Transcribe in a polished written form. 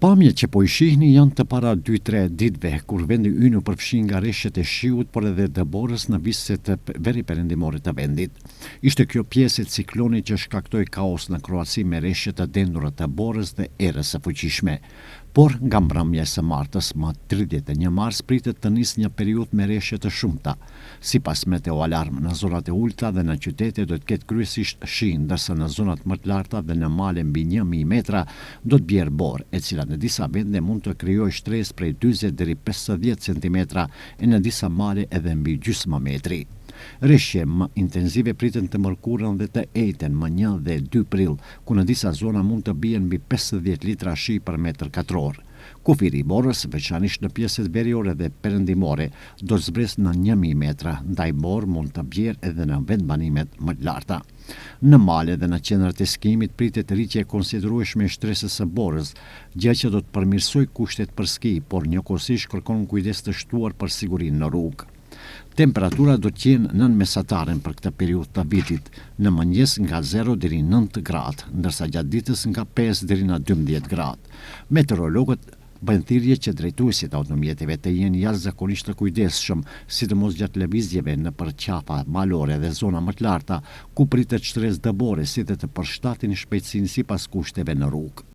Pamjet që po i shihni janë të para 2-3 ditëve, kur vendi ynë u përfshi nga rreshtet e shiut, por edhe dëborës në viset veri perëndimore të vendit. Ishte kjo pjesë e ciklonit që shkaktoi kaos në Kroaci me rreshtet të dendura të borës dhe erës së fuqishme. Por nga mbrëmja e së martës, më 31 mars, pritet të nisë një periudhë me rreshje të shumta. Sipas Meteo Alarm, në zonat e ulta dhe në qytete do të ketë kryesisht shi, ndërsa në zonat më të larta dhe në male mbi 1000 metra do të bjerë borë, e cila në disa vende mund të krijojë shtresë prej 40 deri 50 cm e në disa male edhe mbi gjysmë metri. Rreshje më intensive priten të mërkurën dhe të ejten më 1 dhe 2 prill, ku në disa zona mund të bien mbi 50 litra shi për metër katror. Kufiri i borës, veçanërisht në pjesët veriore dhe perëndimore, do të zbresë në 1000 metra, ndaj borë mund të bjerë edhe në vendbanimet më të larta. Në male dhe në qendrat e skimit pritet rritje e konsiderueshme e shtresës së borës, gjë që do të përmirësojë kushtet për ski, por njëkohësisht kërkon kujdes të shtuar për sigurinë në rrugë. Temperatura do të jenë nën mesataren për këtë periudhë të vitit, në mëngjes nga 0 deri 9 gradë, ndërsa gjatë ditës nga 5 deri në 12 gradë. Meteorologët bëjnë thirrje që drejtuesit automjeteve të jenë jashtëzakonisht të kujdesshëm, sidomos gjatë lëvizjeve nëpër qafa malore dhe zona më të larta, ku pritet shtresë dëbore, si dhe të përshtatin shpejtësinë sipas kushteve në rrugë.